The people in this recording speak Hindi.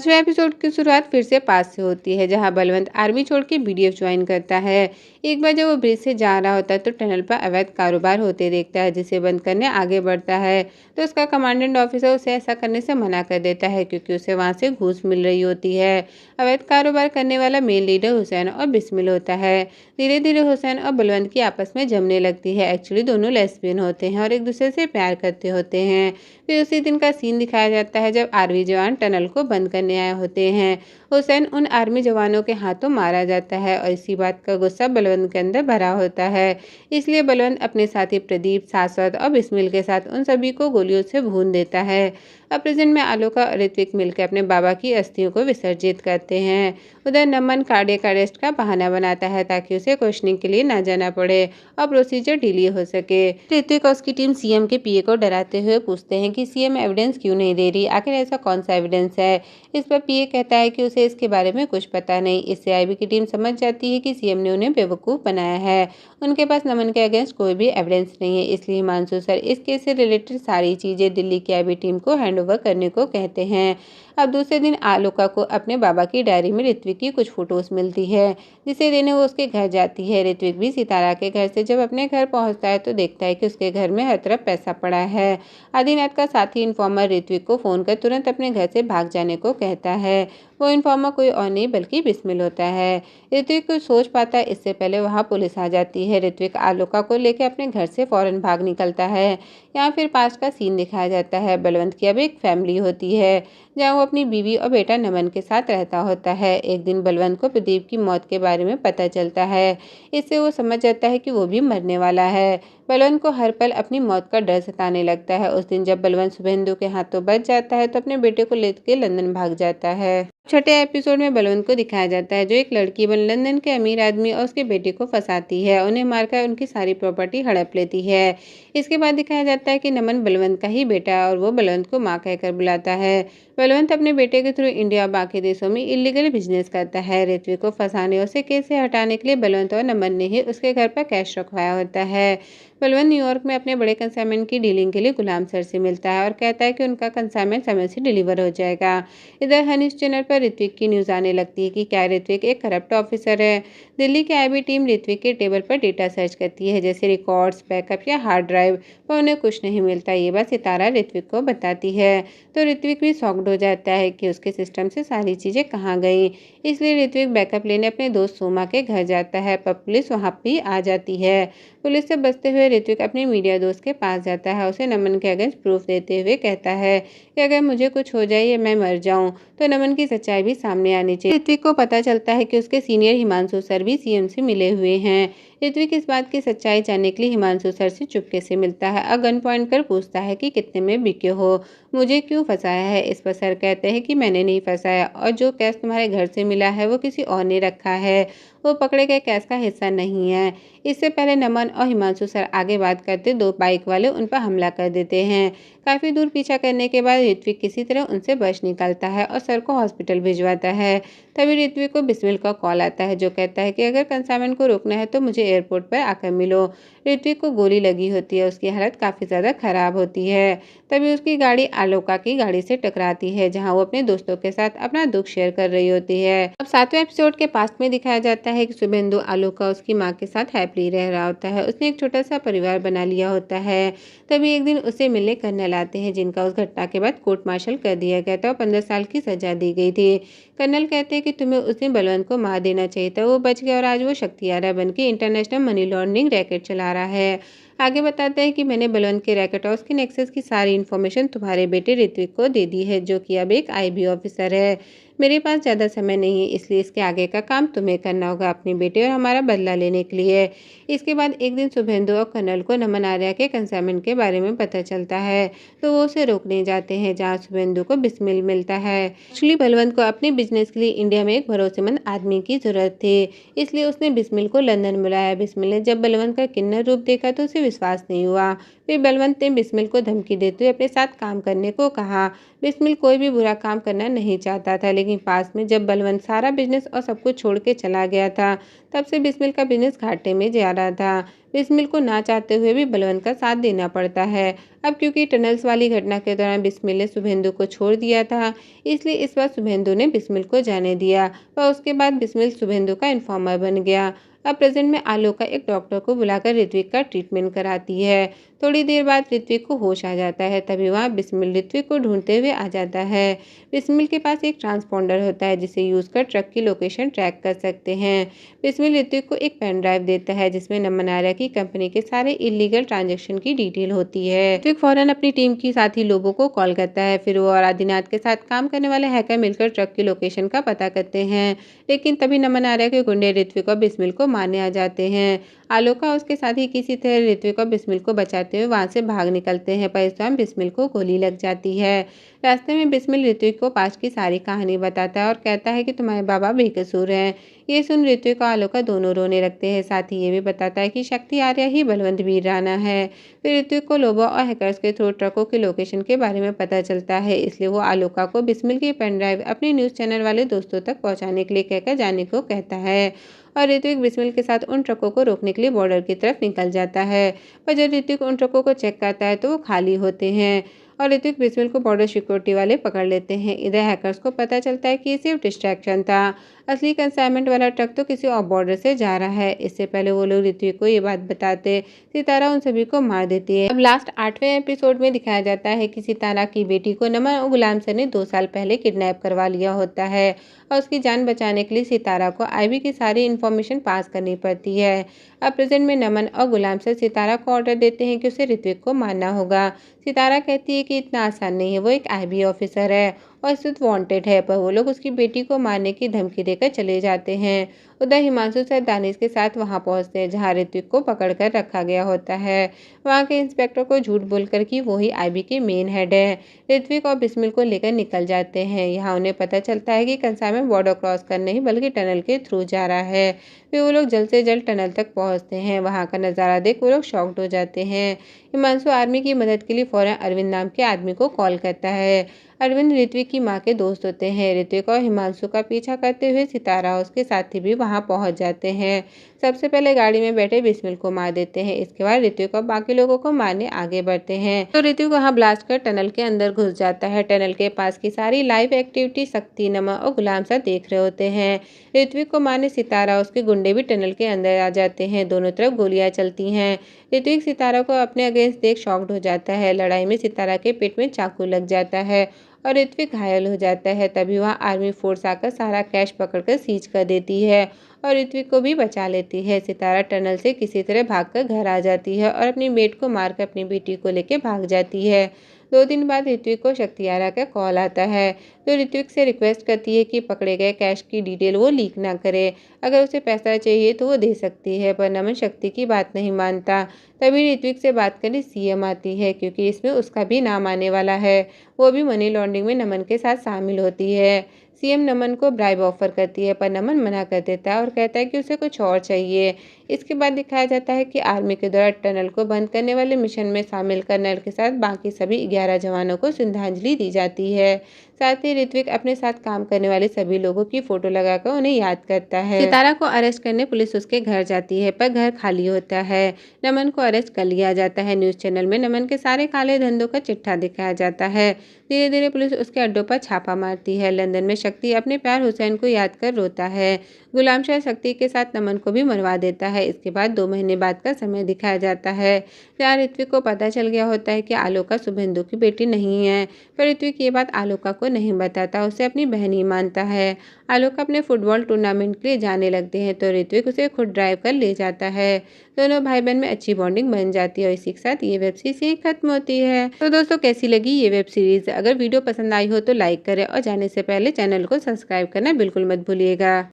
5वें एपिसोड की शुरुआत फिर से पास से होती है, जहां बलवंत आर्मी छोड़ के बीडीएफ ज्वाइन करता है। एक बार जब वो ब्रिज से जा रहा होता है तो टनल पर अवैध कारोबार होते देखता है, जिसे बंद करने आगे बढ़ता है। तो उसका कमांडेंट ऑफिसर उसे ऐसा करने से मना कर देता है, क्योंकि उसे वहां से घूस मिल रही होती है। अवैध कारोबार करने वाला मेन लीडर हुसैन और बिस्मिल होता है। धीरे धीरे हुसैन और बलवंत की आपस में जमने लगती है। एक्चुअली दोनों लेस्बियन होते हैं और एक दूसरे से प्यार करते होते हैं। फिर उसी दिन का सीन दिखाया जाता है जब आर्मी जवान टनल को बंद करने आए होते हैं। हुसैन उन आर्मी जवानों के हाथों मारा जाता है और इसी बात का गुस्सा बलवंत के अंदर भरा होता है। इसलिए बलवंत अपने साथी प्रदीप, शाश्वत और बिस्मिल के साथ उन सभी को गोलियों से भून देता है। अब प्रेजेंट में आलोका और ऋत्विक मिलकर अपने बाबा की अस्थियों को विसर्जित करते हैं। उधर नमन कार्डियक अरेस्ट का बहाना बनाता है ताकि उसे क्वेश्चनिंग के लिए ना जाना पड़े और प्रोसीजर डिले हो सके। ऋत्विक और उसकी टीम सीएम के पीए को डराते हुए पूछते हैं कि सीएम एविडेंस क्यों नहीं दे रही, आखिर ऐसा कौन सा एविडेंस है। इस पर पीए कहता है कि उसे इसके बारे में कुछ पता नहीं। इससे आईबी की टीम समझ जाती है कि सीएम ने उन्हें बेवकूफ़ बनाया है। उनके पास नमन के अगेंस्ट कोई भी एविडेंस नहीं है, इसलिए हिमांशु सर इस केस से रिलेटेड सारी चीज़ें दिल्ली की आईबी टीम को हैंड ओवर करने को कहते हैं। अब दूसरे दिन आलोका को अपने बाबा की डायरी में ऋत्विक की कुछ फोटोज मिलती है, जिसे देने वो उसके घर जाती है। ऋत्विक भी सितारा के घर से जब अपने घर पहुंचता है तो देखता है कि उसके घर में हर तरफ पैसा पड़ा है। आदिनाथ का साथी इन्फॉर्मर ऋत्विक को फोन कर तुरंत अपने घर से भाग जाने को कहता है। वो इन्फॉर्मर कोई और नहीं बल्कि बिस्मिल होता है। ऋत्विक कुछ सोच पाता है इससे पहले वहाँ पुलिस आ जाती है। ऋत्विक आलोका को लेकर अपने घर से फौरन भाग निकलता है। यहाँ फिर पास्ट का सीन दिखाया जाता है। बलवंत की अब एक फैमिली होती है, जहाँ वो अपनी बीवी और बेटा नमन के साथ रहता होता है। एक दिन बलवंत को प्रदीप की मौत के बारे में पता चलता है। इससे वो समझ जाता है कि वो भी मरने वाला है। बलवंत को हर पल अपनी मौत का डर सताने लगता है। उस दिन जब बलवंत शुभेंदु के हाथों बच जाता है तो अपने बेटे को लेकर लंदन भाग जाता है। छठे एपिसोड में बलवंत को दिखाया जाता है, जो एक लड़की बन लंदन के अमीर आदमी और उसके बेटे को फंसाती है, उन्हें मारकर उनकी सारी प्रॉपर्टी हड़प लेती है। इसके बाद दिखाया जाता है कि नमन बलवंत का ही बेटा है और वो बलवंत को माँ कहकर बुलाता है। बलवंत अपने बेटे के थ्रू इंडिया और बाकी देशों में इलीगल बिजनेस करता है। ऋत्विक को फंसाने और उसे केस से हटाने के लिए बलवंत और नमन ने ही उसके घर पर कैश रखवाया होता है। बलवंत न्यूयॉर्क में अपने बड़े कंसाइनमेंट की डीलिंग के लिए गुलाम सर से मिलता है और कहता है कि उनका कंसाइनमेंट समय से डिलीवर हो जाएगा। इधर हनीश चैनल पर ऋत्विक की न्यूज़ आने लगती है कि क्या ऋत्विक एक करप्ट ऑफिसर है। दिल्ली की आईबी टीम ऋत्विक के टेबल पर डेटा सर्च करती है, जैसे रिकॉर्ड्स, बैकअप या हार्ड ड्राइव, पर उन्हें कुछ नहीं मिलता। ये बात सितारा ऋत्विक को बताती है तो ऋत्विक भी शॉक्ड हो जाता है कि उसके सिस्टम से सारी चीज़ें कहाँ गई। इसलिए ऋत्विक बैकअप लेने अपने दोस्त सोमा के घर जाता है, पर पुलिस वहाँ भी आ जाती है। पुलिस से बचते हुए ऋत्विक अपने मीडिया दोस्त के पास जाता है। उसे नमन के अगेंस्ट प्रूफ देते हुए कहता है कि अगर मुझे कुछ हो जाए या मैं मर जाऊं तो नमन की सच्चाई भी सामने आनी चाहिए। ऋत्विक को पता चलता है कि उसके सीनियर हिमांशु सर भी सीएम से मिले हुए हैं। ऋत्विक इस बात की सच्चाई जानने के लिए हिमांशु सर से चुपके से मिलता है और गन पॉइंट कर पूछता है कि कितने में बिके हो, मुझे क्यों फंसाया है। इस पर सर कहते हैं कि मैंने नहीं फंसाया और जो कैश तुम्हारे घर से मिला है वो किसी और ने रखा है, वो पकड़े गए कैश का हिस्सा नहीं है। इससे पहले नमन और हिमांशु सर आगे बात करते दो बाइक वाले उन पर हमला कर देते हैं। काफ़ी दूर पीछा करने के बाद ऋत्विक किसी तरह उनसे बच निकलता है और सर को हॉस्पिटल भिजवाता है। तभी ऋत्विक को बिस्मिल का कॉल आता है, जो कहता है कि अगर कंसाइनमेंट को रोकना है तो मुझे एयरपोर्ट पर आकर मिलो। ऋत्विक को गोली लगी होती है, उसकी हालत काफ़ी ज़्यादा खराब होती है। तभी उसकी गाड़ी आलोका की गाड़ी से टकराती है, जहां वो अपने दोस्तों के साथ अपना दुख शेयर कर रही होती है। अब 7वें एपिसोड के पास्ट में दिखाया जाता है कि शुभेंदु आलोका उसकी माँ के साथ हैप्पी रह रहा होता है। उसने एक छोटा सा परिवार बना लिया होता है। तभी एक दिन उसे मिलने कर्नल आते हैं, जिनका उस घटना के बाद कोर्ट मार्शल कर दिया गया था और 15 साल की सजा दी गई थी। कर्नल कहते हैं कि तुम्हें उस दिन बलवंत को मार देना चाहिए था, वो बच गया और आज वो शक्तियारा बन के इंटरनेशनल मनी लॉन्ड्रिंग रैकेट चला रहा है। आगे बताते हैं कि मैंने बलवंत के रैकेट और उसके नेक्सस की सारी इन्फॉर्मेशन तुम्हारे बेटे ऋत्विक को दे दी है, जो कि अब एक आईबी ऑफिसर है। मेरे पास ज़्यादा समय नहीं है, इसलिए इसके आगे का काम तुम्हें करना होगा अपने बेटे और हमारा बदला लेने के लिए। इसके बाद एक दिन शुभेंदु और कर्नल को नमन आर्या के कंसाइनमेंट के बारे में पता चलता है, तो वो उसे रोकने जाते हैं, जहाँ शुभेंदु को बिस्मिल मिलता है। एक्चुअली बलवंत को अपने बिजनेस के लिए इंडिया में एक भरोसेमंद आदमी की जरूरत थी, इसलिए उसने बिस्मिल को लंदन बुलाया। बिस्मिल ने जब बलवंत का किन्नर रूप देखा तो उसे विश्वास नहीं हुआ। फिर बलवंत ने बिस्मिल को धमकी देते हुए अपने साथ काम करने को कहा। बिस्मिल कोई भी बुरा काम करना नहीं चाहता था, लेकिन पास में जब बलवंत सारा बिजनेस और सब कुछ छोड़ के चला गया था, तब से बिस्मिल का बिजनेस घाटे में जा रहा था। बिस्मिल को ना चाहते हुए भी बलवंत का साथ देना पड़ता है। अब क्योंकि टनल्स वाली घटना के दौरान बिस्मिल ने शुभेंदु को छोड़ दिया था, इसलिए इस बार शुभेंदु ने बिस्मिल को जाने दिया और उसके बाद बिस्मिल शुभेंदु का इन्फॉर्मर बन गया। अब प्रेजेंट में आलोका एक डॉक्टर को बुलाकर ऋत्विक का ट्रीटमेंट कराती है। थोड़ी देर बाद ऋत्विक को होश आ जाता है, तभी वहाँ बिस्मिल ऋत्विक को ढूंढते हुए आ जाता है। बिस्मिल के पास एक ट्रांसपॉन्डर होता है जिसे यूज़ कर ट्रक की लोकेशन ट्रैक कर सकते हैं। बिस्मिल ऋत्विक को एक पेन ड्राइव देता है जिसमें नमन आर्या की कंपनी के सारे इलीगल ट्रांजेक्शन की डिटेल होती है। ऋत्विक फौरन अपनी टीम की साथी लोगों को कॉल करता है। फिर वो और आदिनाथ के साथ काम करने वाले हैकर मिलकर ट्रक की लोकेशन का पता करते हैं, लेकिन तभी नमन आर्या के गुंडे ऋत्विक और बिस्मिल को मारने आ जाते हैं। आलोका उसके साथ ही किसी तरह ऋत्विक और बिस्मिल को बचाते हुए वहां से भाग निकलते हैं, पर इस दौरान बिस्मिल को गोली लग जाती है। रास्ते में बिस्मिल ऋत्विक को पास्ट की सारी कहानी बताता है और कहता है कि तुम्हारे बाबा बेकसूर हैं। ये सुन ऋत्विक और आलोका दोनों रोने लगते हैं। साथ ही ये भी बताता है कि शक्ति आर्या ही बलवंत वीर राणा है। फिर ऋत्विक को लोबो और हैकर्स के थ्रू ट्रकों की लोकेशन के बारे में पता चलता है, इसलिए वो आलोका को बिस्मिल की पेन ड्राइव अपने न्यूज़ चैनल वाले दोस्तों तक पहुंचाने के लिए कहकर जाने को कहता है और ऋत्विक बिस्मिल के साथ उन ट्रकों को रोकने के लिए बॉर्डर की तरफ निकल जाता है। पर जब ऋत्विक उन ट्रकों को चेक करता है तो वो खाली होते हैं और ऋत्विक बिस्मिल को बॉर्डर सिक्योरिटी वाले पकड़ लेते हैं। इधर हैकर्स को पता चलता है कि ये सिर्फ डिस्ट्रैक्शन था, असली कंसाइनमेंट वाला ट्रक तो किसी और बॉर्डर से जा रहा है। इससे पहले वो लोग ऋत्विक को ये बात बताते, सितारा उन सभी को मार देती है। अब लास्ट 8वें एपिसोड में दिखाया जाता है कि सितारा की बेटी को नमन और गुलाम सर ने 2 साल पहले किडनैप करवा लिया होता है और उसकी जान बचाने के लिए सितारा को आईबी की सारी इन्फॉर्मेशन पास करनी पड़ती है। अब प्रेजेंट में नमन और गुलाम सर सितारा को ऑर्डर देते हैं कि उसे ऋत्विक को मारना होगा। सितारा कहती है कि इतना आसान नहीं है, वो एक आईबी ऑफिसर है और इस वक्त वांटेड है, पर वो लोग उसकी बेटी को मारने की धमकी देकर चले जाते हैं। उधर हिमांशु सर दानिश के साथ वहां पहुंचते हैं जहां ऋत्विक को पकड़कर रखा गया होता है। वहां के इंस्पेक्टर को झूठ बोलकर कि वो ही आईबी के मेन हेड है। ऋत्विक और बिस्मिल को लेकर निकल जाते हैं। यहाँ उन्हें पता चलता है कि कंसाइनमेंट बॉर्डर क्रॉस कर नहीं बल्कि टनल के थ्रू जा रहा है। फिर वो लोग जल्द से जल्द टनल तक पहुंचते हैं। वहां का नज़ारा देख वो लोग शॉक्ड हो जाते हैं। हिमांशु आर्मी की मदद के लिए फौरन अरविंद नाम के आदमी को कॉल करता है। अरविंद ऋत्विक की मां के दोस्त होते हैं। ऋत्विक और हिमांशु का पीछा करते हुए सितारा और उसके साथी भी वहां पहुंच जाते हैं। सबसे पहले गाड़ी में बैठे बिस्मिल को मार देते हैं। इसके बाद ऋत्विक और बाकी लोगों को मारने आगे बढ़ते हैं तो ऋत्विक वहां ब्लास्ट कर टनल के अंदर घुस जाता है। टनल के पास की सारी लाइव एक्टिविटी शक्ति, नमन और गुलाम सर देख रहे होते हैं। ऋत्विक को मारने सितारा और उसके गुंडे भी टनल के अंदर आ जाते हैं। दोनों तरफ गोलियां चलती हैं। ऋत्विक सितारा को अपने अगेंस्ट देख शॉक्ड हो जाता है। लड़ाई में सितारा के पेट में चाकू लग जाता है और ऋत्विक घायल हो जाता है। तभी वहाँ आर्मी फोर्स आकर सारा कैश पकड़कर सीज कर देती है और ऋत्विक को भी बचा लेती है। सितारा टनल से किसी तरह भागकर घर आ जाती है और अपनी मेट को मारकर अपनी बेटी को लेकर भाग जाती है। 2 दिन बाद ऋत्विक को शक्ति आर्या का कॉल आता है जो ऋत्विक से रिक्वेस्ट करती है कि पकड़े गए कैश की डिटेल वो लीक ना करे। अगर उसे पैसा चाहिए तो वो दे सकती है, पर नमन शक्ति की बात नहीं मानता। तभी ऋत्विक से बात करने सीएम आती है क्योंकि इसमें उसका भी नाम आने वाला है। वो भी मनी लॉन्ड्रिंग में नमन के साथ शामिल होती है। सीएम नमन को ब्राइब ऑफर करती है, पर नमन मना कर देता है और कहता है कि उसे कुछ और चाहिए। इसके बाद दिखाया जाता है कि आर्मी के द्वारा टनल को बंद करने वाले मिशन में शामिल कर्नल के साथ बाकी सभी 11 जवानों को श्रद्धांजलि दी जाती है। साथ ही ऋत्विक अपने साथ काम करने वाले सभी लोगों की फोटो लगाकर उन्हें याद करता है। सितारा को अरेस्ट करने पुलिस उसके घर जाती है, पर घर खाली होता है। नमन को अरेस्ट कर लिया जाता है। न्यूज चैनल में नमन के सारे काले धंधों का चिट्ठा दिखाया जाता है। धीरे धीरे पुलिस उसके अड्डों पर छापा मारती है। लंदन में शक्ति अपने प्यार हुसैन को याद कर रोता है। गुलाम शाह शक्ति के साथ नमन को भी मरवा देता है। इसके बाद 2 महीने बाद का समय दिखाया जाता है जहाँ ऋत्विक को पता चल गया होता है कि आलोका शुभेंदु की बेटी नहीं है, पर ऋत्विक ये बात आलोका को नहीं बताता, उसे अपनी बहन ही मानता है। आलोका अपने फुटबॉल टूर्नामेंट के लिए जाने लगते हैं तो ऋत्विक उसे खुद ड्राइव कर ले जाता है। दोनों भाई बहन में अच्छी बॉन्डिंग बन जाती है और इसी के साथ ये वेब सीरीज खत्म होती है। तो दोस्तों कैसी लगी ये वेब सीरीज? अगर वीडियो पसंद आई हो तो लाइक करें और जाने से पहले चैनल को सब्सक्राइब करना बिल्कुल मत भूलिएगा।